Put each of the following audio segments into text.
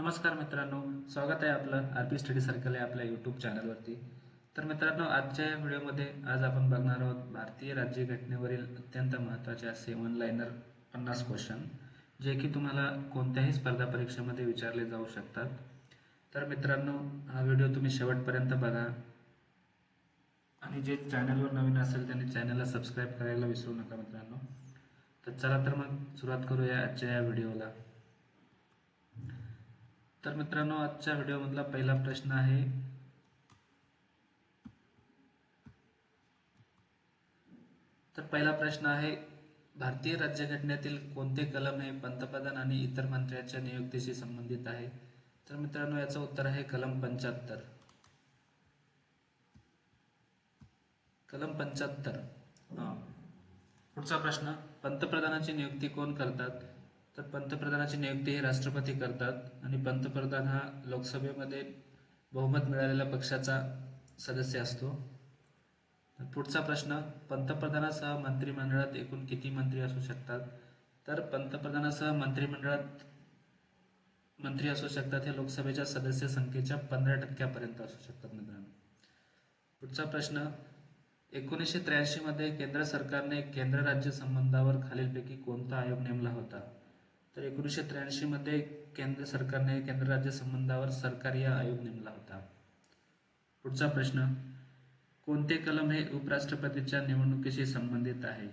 नमस्कार मित्रांनो, स्वागत आहे आपलं आरपी स्टडी सर्कल या आपल्या यूट्यूब चॅनलवरती. तर मित्रांनो, आजच्या या व्हिडिओमध्ये आज आपण बघणार आहोत भारतीय राज्यघटनेवरील अत्यंत महत्त्वाचे असे वन लाइनर 50 क्वेश्चन, जे की तुम्हाला कोणत्याही स्पर्धा परीक्षेमध्ये विचारले जाऊ शकतात. तर मित्रांनो, हा व्हिडिओ तुम्ही शेवटपर्यंत बघा आणि जे चॅनलवर नवीन असेल त्यांनी चॅनलला सबस्क्राईब करायला विसरू नका मित्रांनो. तर चला तर मग सुरुवात करूया आजच्या या व्हिडिओला. तर मित्रांनो, आजच्या व्हिडिओमधला पहिला प्रश्न आहे, भारतीय राज्यघटनेतील कोणते कलम हे पंतप्रधान आणि इतर मंत्र्यांच्या नियुक्तीशी संबंधित आहे? तर मित्रांनो, याचं उत्तर आहे कलम 75. कलम 75. पुढचा प्रश्न, पंतप्रधानाची नियुक्ती कोण करतात? तर पंतप्रधानाची नियुक्ती हे राष्ट्रपती करतात आणि पंतप्रधान हा लोकसभेमध्ये बहुमत मिळालेल्या पक्षाचा सदस्य असतो. पुढचा प्रश्न, पंतप्रधानासह मंत्रिमंडळात एकूण किती मंत्री असू शकतात? तर पंतप्रधानासह मंत्रिमंडळात मंत्री असू शकतात हे लोकसभेच्या सदस्य संख्येच्या 15% असू शकतात मित्रांनो. पुढचा प्रश्न, 1983 मध्ये केंद्र सरकारने केंद्र राज्य संबंधावर खालीलपैकी कोणता आयोग नेमला होता? तर 1983 मध्ये केंद्र सरकारने केंद्र राज्य संबंधावर सरकारी आयोग नेमला होता. पुढचा प्रश्न, कोणते कलम हे उपराष्ट्रपतीच्या निवडणुकीशी संबंधित आहे?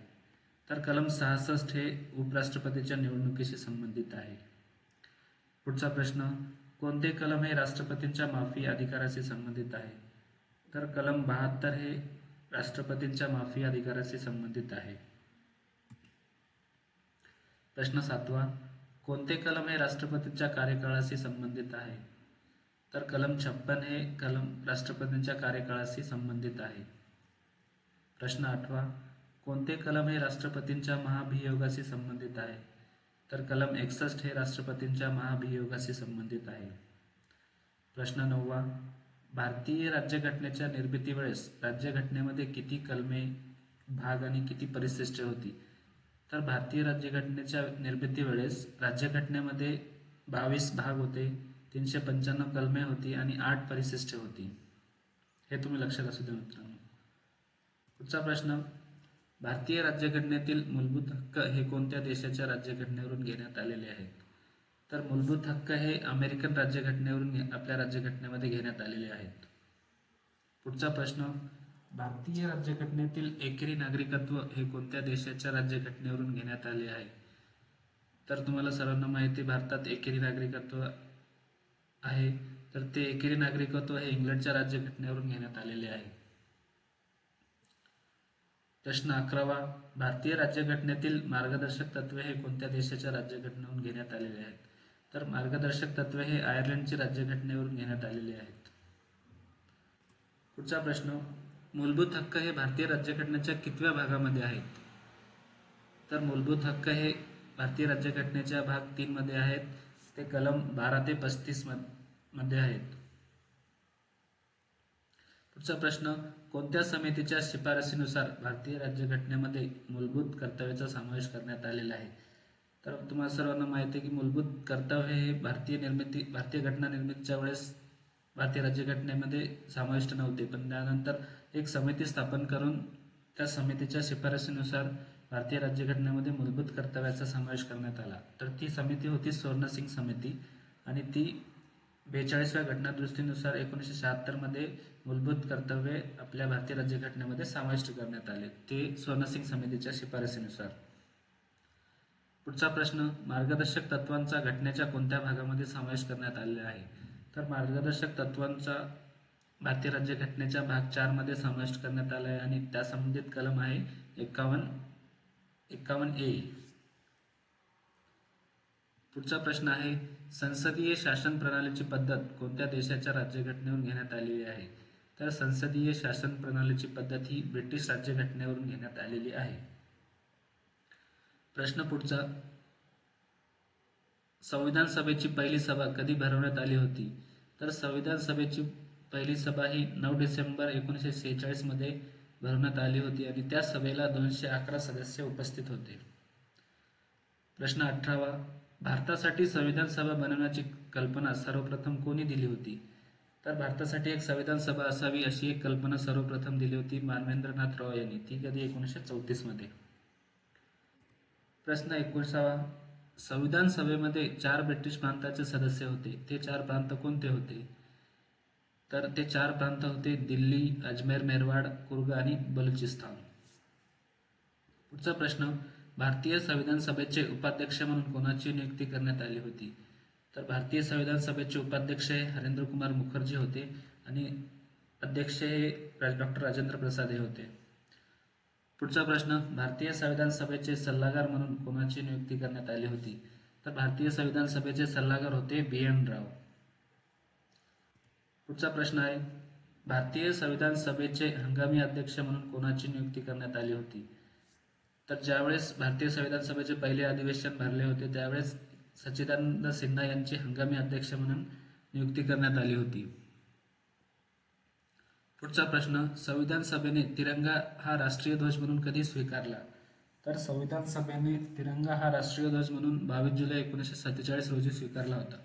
तर कलम 66 हे उपराष्ट्रपतीच्या निवडणुकीशी संबंधित आहे. पुढचा प्रश्न, कोणते कलम हे राष्ट्रपतींच्या माफी अधिकाराशी संबंधित आहे? तर कलम 72 हे राष्ट्रपतींच्या माफी अधिकाराशी संबंधित आहे. प्रश्न 7वा, कोणते कलम हे राष्ट्रपतींच्या कार्यकाळाशी संबंधित आहे? तर कलम 56 हे कलम राष्ट्रपतींच्या कार्यकाळाशी संबंधित आहे. प्रश्न 8वा, कोणते कलम हे राष्ट्रपतींच्या महाभियोगाशी संबंधित आहे? तर कलम 61 हे राष्ट्रपतींच्या महाभियोगाशी संबंधित आहे. प्रश्न 9वा, भारतीय राज्यघटनेच्या निर्मितीवेळेस राज्यघटनेमध्ये किती कलमे, भाग आणि किती परिशिष्टे होती? तर भारतीय राज्यघटनेच्या निर्मितीवेळेस राज्यघटनेमध्ये 22 भाग होते, 395 कलमे होती आणि 8 परिशिष्टे होती. हे तुम्ही लक्षात असू द्या मित्रांनो. पुढचा प्रश्न, भारतीय राज्यघटनेतील मूलभूत हक्क हे कोणत्या देशाच्या राज्यघटनेवरून घेण्यात आलेले आहेत? तर मूलभूत हक्क हे अमेरिकन राज्यघटनेवरून आपल्या राज्यघटनेमध्ये घेण्यात आलेले आहेत. पुढचा प्रश्न, भारतीय राज्यघटनेतील एकेरी नागरिकत्व हे कोणत्या देशाच्या राज्यघटनेवरून घेण्यात आले आहे? तर तुम्हाला सर्वांना माहिती, भारतात एकेरी नागरिकत्व आहे, तर ते एकेरी नागरिकत्व हे इंग्लंडच्या राज्यघटनेवरून घेण्यात आलेले आहे. प्रश्न 11वा, भारतीय राज्यघटनेतील मार्गदर्शक तत्वे हे कोणत्या देशाच्या राज्यघटनेवरून घेण्यात आलेले आहेत? तर मार्गदर्शक तत्वे हे आयर्लंडच्या राज्यघटनेवरून घेण्यात आलेले आहेत. पुढचा प्रश्न, मूलभूत हक्क हे भारतीय राज्यघटनेच्या कितव्या भागामध्ये आहेत? तर मूलभूत हक्क हे भारतीय राज्यघटनेच्या भाग 3 मध्ये आहेत. ते कलम 12 ते 35 मध्ये आहेत. पुढचा प्रश्न, कोणत्या समितीच्या शिफारसीनुसार भारतीय राज्यघटनेमध्ये मूलभूत कर्तव्याचा समावेश करण्यात आलेला आहे? तर तुम्हाला सर्वांना माहिती आहे की मूलभूत कर्तव्य हे भारतीय घटना निर्मितीच्या वेळेस भारतीय राज्यघटनेमध्ये समाविष्ट नव्हते, पण त्यानंतर एक समिती स्थापन करून त्या समितीच्या शिफारसीनुसार भारतीय राज्यघटनेमध्ये मूलभूत कर्तव्याचा समावेश करण्यात आला. तर ती समिती होती स्वर्णसिंग समिती आणि ती 42व्या घटनादुरुस्तीनुसार 1976 मध्ये मूलभूत कर्तव्ये आपल्या भारतीय राज्यघटनेमध्ये समाविष्ट करण्यात आले, ते स्वर्णसिंग समितीच्या शिफारसीनुसार. पुढचा प्रश्न, मार्गदर्शक तत्वांचा घटनेच्या कोणत्या भागामध्ये समावेश करण्यात आलेला आहे? तर मार्गदर्शक तत्वांचा भारतीय राज्यघटनेच्या भाग 4 मध्ये समावेश करण्यात आला आहे आणि त्या संबंधित कलम आहे 51A. पुढचा प्रश्न आहे, संसदीय शासन प्रणालीची पद्धत कोणत्या देशाच्या राज्यघटनेवरून घेण्यात आलेली आहे? तर संसदीय शासन प्रणालीची पद्धत ही ब्रिटिश राज्यघटनेवरून घेण्यात आलेली आहे. प्रश्न पुढचा, संविधान सभेची पहिली सभा कधी भरवण्यात आली होती? तर संविधान सभेची पहिली सभा ही 9 डिसेंबर 1946 मध्ये भरवण्यात आली होती आणि त्या सभेला 211 सदस्य उपस्थित होते. प्रश्न 18वा, भारतासाठी संविधान सभा बनवण्याची कल्पना सर्वप्रथम कोणी दिली होती? तर भारतासाठी एक संविधान सभा असावी अशी एक कल्पना सर्वप्रथम दिली होती मानवेंद्रनाथ रॉय यांनी. ती कधी? 1934 मध्ये. प्रश्न 19वा. संविधान सभेमध्ये 4 ब्रिटिश प्रांताचे सदस्य होते. ते 4 प्रांत कोणते होते? तर ते 4 प्रांत होते दिल्ली, अजमेर, मेरवाड, कुर्ग आणि बलुचिस्तान. पुढचा प्रश्न. भारतीय संविधान सभेचे उपाध्यक्ष म्हणून कोणाची नियुक्ती करण्यात आली होती? तर भारतीय संविधान सभेचे उपाध्यक्ष हे हरेंद्र कुमार मुखर्जी होते आणि अध्यक्ष हे डॉक्टर राजेंद्र प्रसाद हे होते. पुढचा प्रश्न. भारतीय संविधान सभेचे सल्लागार म्हणून कोणाची नियुक्ती करण्यात आली होती? तर भारतीय संविधान सभेचे सल्लागार होते BN राव. पुढचा प्रश्न आहे. भारतीय संविधान सभेचे हंगामी अध्यक्ष म्हणून कोणाची नियुक्ती करण्यात आली होती? तर ज्यावेळेस भारतीय संविधान सभेचे पहिले अधिवेशन भरले होते त्यावेळेस सच्चिदानंद सिन्हा यांची हंगामी अध्यक्ष म्हणून नियुक्ती करण्यात आली होती. पुढचा प्रश्न. संविधान सभेने तिरंगा हा राष्ट्रीय ध्वज म्हणून कधी स्वीकारला? तर संविधान सभेने तिरंगा हा राष्ट्रीय ध्वज म्हणून 22 जुलै 1947 रोजी स्वीकारला होता.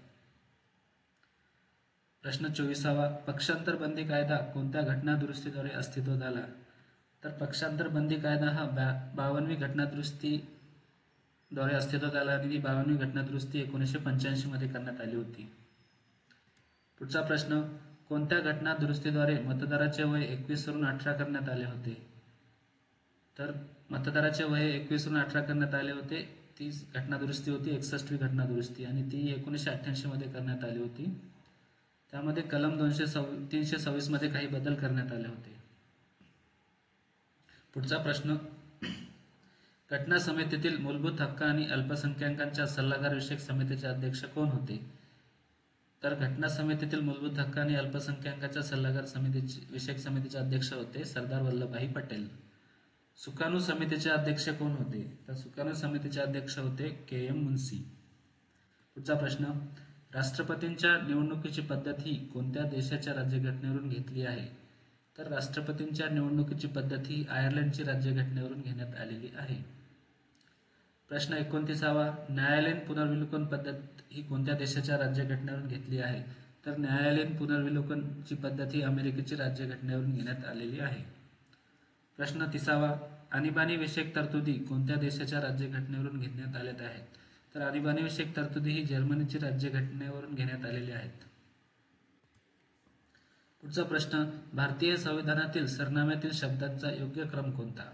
प्रश्न 24वा. पक्षांतर बंदी कायदा कोणत्या घटना दुरुस्तीद्वारे अस्तित्वात आला? तर पक्षांतर बंदी कायदा हा 52वी घटना दुरुस्तीद्वारे अस्तित्वात आला आणि ती 52वी घटना दुरुस्ती 1985 मध्ये करण्यात आली होती. पुढचा प्रश्न. कोणत्या घटना दुरुस्तीद्वारे मतदाराचे वय 21 वरून 18 करण्यात आले होते? तर मतदाराचे वय 21 वरून 18 करण्यात आले होते. ती घटना दुरुस्ती होती 61वी घटना दुरुस्ती आणि ती 1988 मध्ये करण्यात आली होती. त्यामध्ये कलम 326 मध्ये काही बदल करण्यात आले होते. पुढचा प्रश्न. घटना समितीतील मूलभूत हक्क आणि अल्पसंख्याकांच्या सल्लागार विषयक समितीचे अध्यक्ष कोण होते? तर घटना समितीतील मूलभूत हक्क आणि अल्पसंख्याकांच्या सल्लागार विषयक समितीचे अध्यक्ष होते सरदार वल्लभभाई पटेल. सुकाणू समितीचे अध्यक्ष कोण होते? तर सुकाणू समितीचे अध्यक्ष होते KM मुन्सी. पुढचा प्रश्न. राष्ट्रपतींच्या निवडणुकीची पद्धत ही कोणत्या देशाच्या राज्यघटनेवरून घेतली आहे? तर राष्ट्रपतींच्या निवडणुकीची पद्धत ही आयर्लंडची राज्यघटनेवरून घेण्यात आलेली आहे. प्रश्न 29वा. न्यायालयीन पुनर्विलोकन पद्धत ही कोणत्या देशाच्या राज्यघटनेवरून घेतली आहे? तर न्यायालयीन पुनर्विलोकनची पद्धत ही अमेरिकेची राज्यघटनेवरून घेण्यात आलेली आहे. प्रश्न 30वा. आणीबाणी विषयक तरतुदी कोणत्या देशाच्या राज्यघटनेवरून घेण्यात आल्या आहेत? तर आणीबाणी विषयक तरतुदी ही जर्मनीची राज्यघटनेवरून घेण्यात आलेल्या आहेत. पुढचा प्रश्न. भारतीय संविधानातील सरनाम्यातील शब्दांचा योग्य क्रम कोणता?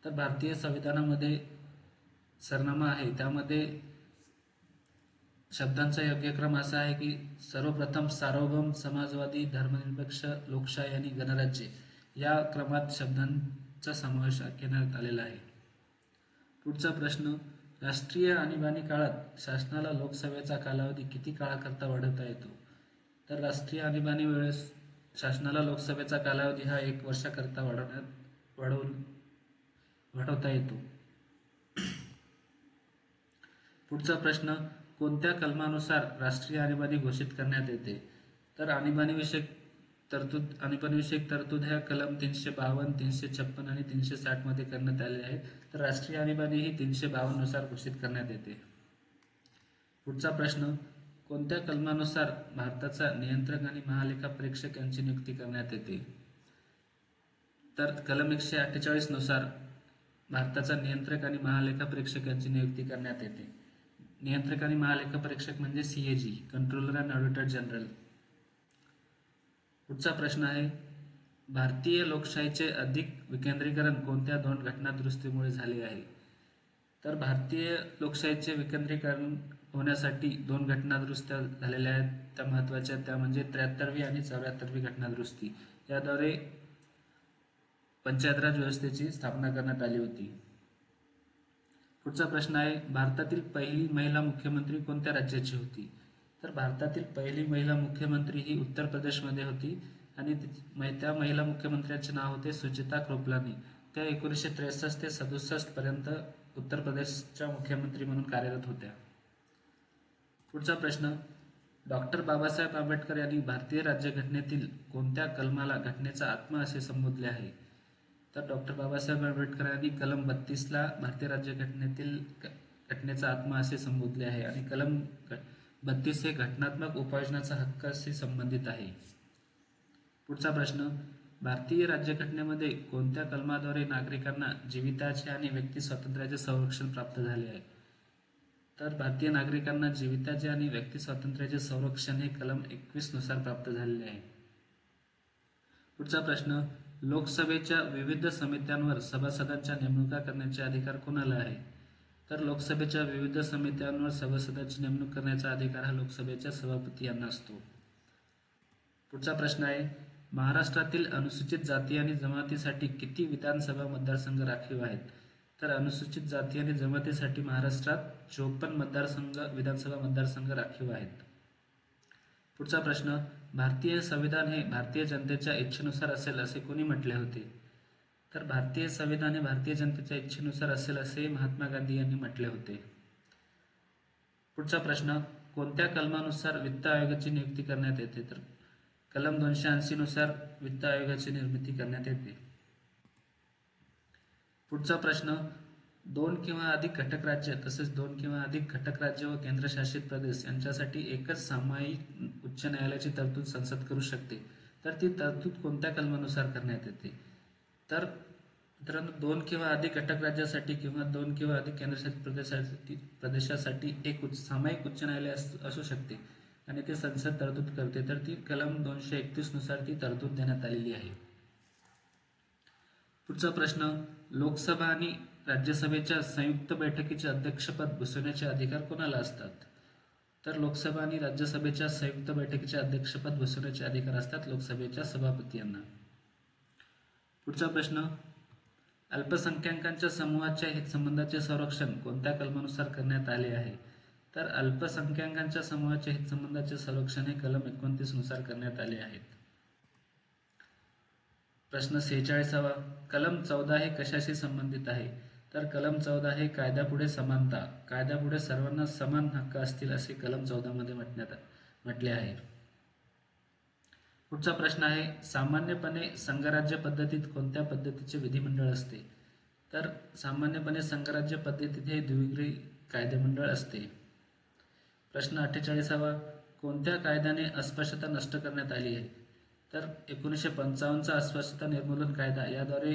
तर भारतीय संविधानामध्ये सरनामा आहे त्यामध्ये शब्दांचा योग्य क्रम असा आहे की सर्वप्रथम सार्वभौम, समाजवादी, धर्मनिरपेक्ष, लोकशाही आणि गणराज्य या क्रमात शब्दांचा समावेश करण्यात आलेला आहे. पुढचा प्रश्न. राष्ट्रीय आणीबाणी काळात शासनाला लोकसेवेचा कालावधी किती काळाकरता वाढवता येतो? तर राष्ट्रीय आणीबाणी वेळेस शासनाला लोकसेवेचा कालावधी हा 1 वर्षाकरता वाढवता येतो. पुढचा प्रश्न. कोणत्या कलमानुसार राष्ट्रीय आणीबाणी घोषित करण्यात येते? तर आणीबाणी विषयक तरतूद ह्या कलम 352, 356 आणि 360 मध्ये करण्यात आले आहे. तर राष्ट्रीय आणीबाणी ही 352 नुसार घोषित करण्यात येते. पुढचा प्रश्न. कोणत्या कलमानुसार भारताचा नियंत्रक आणि महालेखापरीक्षक यांची नियुक्ती करण्यात येते? तर कलम 148 नुसार भारताचा नियंत्रक आणि महालेखापरीक्षक यांची नियुक्ती करण्यात येते. नियंत्रक आणि महालेखापरीक्षक म्हणजे CAG, controller and auditor general. पुढचा प्रश्न आहे. भारतीय लोकशाहीचे अधिक विकेंद्रीकरण कोणत्या 2 घटना दुरुस्तीमुळे झाले आहे? तर भारतीय लोकशाहीचे विकेंद्रीकरण होण्यासाठी 2 घटना दुरुस्त्या झालेल्या आहेत. त्या महत्त्वाच्या त्या म्हणजे 73वी आणि 74वी घटना दुरुस्ती. याद्वारे पंचायत राज व्यवस्थेची स्थापना करण्यात आली होती. पुढचा प्रश्न आहे. भारतातील पहिली महिला मुख्यमंत्री कोणत्या राज्याची होती? तर भारतातील पहिली महिला मुख्यमंत्री ही उत्तर प्रदेशमध्ये होती आणि त्या महिला मुख्यमंत्र्यांचे नाव होते सुचिता कृपलानी. त्या 1963 ते 67 पर्यंत उत्तर प्रदेशच्या मुख्यमंत्री म्हणून कार्यरत होत्या. पुढचा प्रश्न. डॉक्टर बाबासाहेब आंबेडकर यांनी भारतीय राज्यघटनेतील कोणत्या कलमाला घटनेचा आत्मा असे संबोधले आहे? तर डॉक्टर बाबासाहेब आंबेडकर यांनी कलम 32 ला भारतीय घटनेचा आत्मा असे संबोधले आहे आणि कलम 32 हे घटनात्मक उपाययोजनाचा हक्क असे संबंधित आहे. पुढचा प्रश्न, भारतीय राज्यघटनेमध्ये कोणत्या कलमाद्वारे नागरिकांना जीविताचे आणि व्यक्ती स्वातंत्र्याचे संरक्षण प्राप्त झाले आहे? तर भारतीय नागरिकांना जीविताचे आणि व्यक्ती स्वातंत्र्याचे संरक्षण हे कलम 21 नुसार प्राप्त झालेले आहे. पुढचा प्रश्न, लोकसभेच्या विविध समित्यांवर सभासदांच्या नेमणुका करण्याचे अधिकार कोणाला आहे? तर लोकसभेच्या विविध समित्यांवर सभासदांची नेमणूक करण्याचा अधिकार हा लोकसभेच्या सभापती यांना असतो. पुढचा प्रश्न आहे, महाराष्ट्रातील अनुसूचित जाती आणि जमातीसाठी किती विधानसभा मतदारसंघ राखीव आहेत? तर अनुसूचित जाती आणि जमातीसाठी महाराष्ट्रात 54 विधानसभा मतदारसंघ राखीव आहेत. पुढचा प्रश्न, भारतीय संविधान हे भारतीय जनतेच्या इच्छेनुसार असेल असे कोणी म्हटले होते? तर भारतीय संविधान हे भारतीय जनतेच्या इच्छेनुसार असेल असे महात्मा गांधी यांनी म्हटले होते. पुढचा प्रश्न, कोणत्या कलमानुसार वित्त आयोगाची नियुक्ती करण्यात येते? तर कलम 280 नुसार वित्त आयोगाची निर्मिती करण्यात येते. पुढचा प्रश्न, 2 किंवा अधिक घटक राज्य तसेच 2 किंवा अधिक घटक राज्य व केंद्रशासित प्रदेश यांच्यासाठी एकच सामायिक उच्च न्यायालयाची तरतूद संसद करू शकते, तर ती तरतूद कोणत्या कलमानुसार करण्यात येते? तर मित्रांनो, 2 किंवा अधिक घटक राज्यासाठी किंवा 2 किंवा अधिक केंद्रशासित प्रदेशासाठी एक सामायिक उच्च न्यायालय असू शकते आणि ते संसद तरतूद करते, तर ती कलम 231 नुसार ती तरतूद देण्यात आलेली आहे. पुढचा प्रश्न, लोकसभा आणि राज्यसभेच्या संयुक्त बैठकीचे अध्यक्षपद भूषवण्याचे अधिकार कोणाला असतात? तर लोकसभा आणि राज्यसभेच्या संयुक्त बैठकीचे अध्यक्षपद भूषवण्याचे अधिकार असतात लोकसभेच्या सभापती यांना. पुढचा प्रश्न, अल्पसंख्याकांच्या समूहाच्या हितसंबंधांचे संरक्षण कोणत्या कलमानुसार करण्यात आले आहे? तर अल्पसंख्याकांच्या समूहाच्या हितसंबंधांचे संरक्षण हे कलम 29 नुसार करण्यात आले आहेत. प्रश्न 46वा, कलम 14 हे कशाशी संबंधित आहे? तर कलम 14 हे कायद्यापुढे समानता, कायद्यापुढे सर्वांना समान हक्क असतील असे कलम 14 मध्ये म्हटले आहे. पुढचा प्रश्न आहे, सामान्यपणे संघराज्य पद्धतीत कोणत्या पद्धतीचे विधिमंडळ असते? तर सामान्यपणे संघराज्य पद्धतीत हे द्विगृही कायदेमंडळ असते. प्रश्न 48वा, कोणत्या कायद्याने अस्पृश्यता नष्ट करण्यात आली आहे? तर 1955चा अस्पृश्यता निर्मूलन कायदा याद्वारे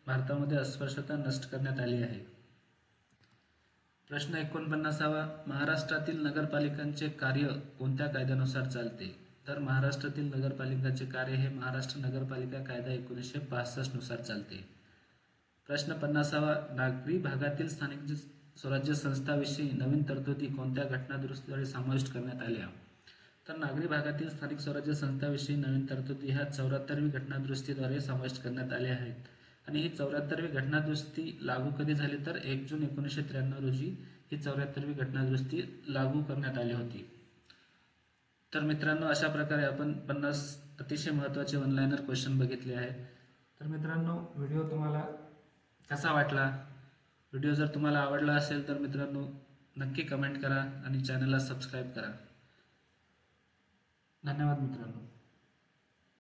भारतामध्ये अस्पृश्यता नष्ट करण्यात आली आहे. प्रश्न 49वा, महाराष्ट्रातील नगरपालिकांचे कार्य कोणत्या कायद्यानुसार चालते? तर महाराष्ट्रातील नगरपालिकांचे कार्य हे महाराष्ट्र नगरपालिका कायदा 1965 नुसार चालते. प्रश्न 50वा, नागरी भागातील स्थानिक स्वराज्य संस्थांविषयी नवीन तरतुदी कोणत्या घटनादुरुस्तीद्वारे समाविष्ट करण्यात आल्या? तर नागरी भागातील स्थानिक स्वराज्य संस्थांविषयी नवीन तरतुदी ह्या 74वी घटनादुरुस्तीद्वारे समाविष्ट करण्यात आल्या आहेत आणि ही 74वी घटनादुरुस्ती लागू कधी झाली? तर 1 जून 1993 रोजी ही 74वी घटनादुरुस्ती लागू करण्यात आली होती. तर मित्रांनो, अशा प्रकारे आपण 50 अतिशय महत्त्वाचे वन-लाइनर क्वेश्चन बघितले आहेत. तर मित्रांनो, व्हिडिओ तुम्हाला कसा वाटला? व्हिडिओ जर तुम्हाला आवडला असेल तर मित्रांनो नक्की कमेंट करा आणि चॅनलला सबस्क्राईब करा. धन्यवाद मित्रांनो.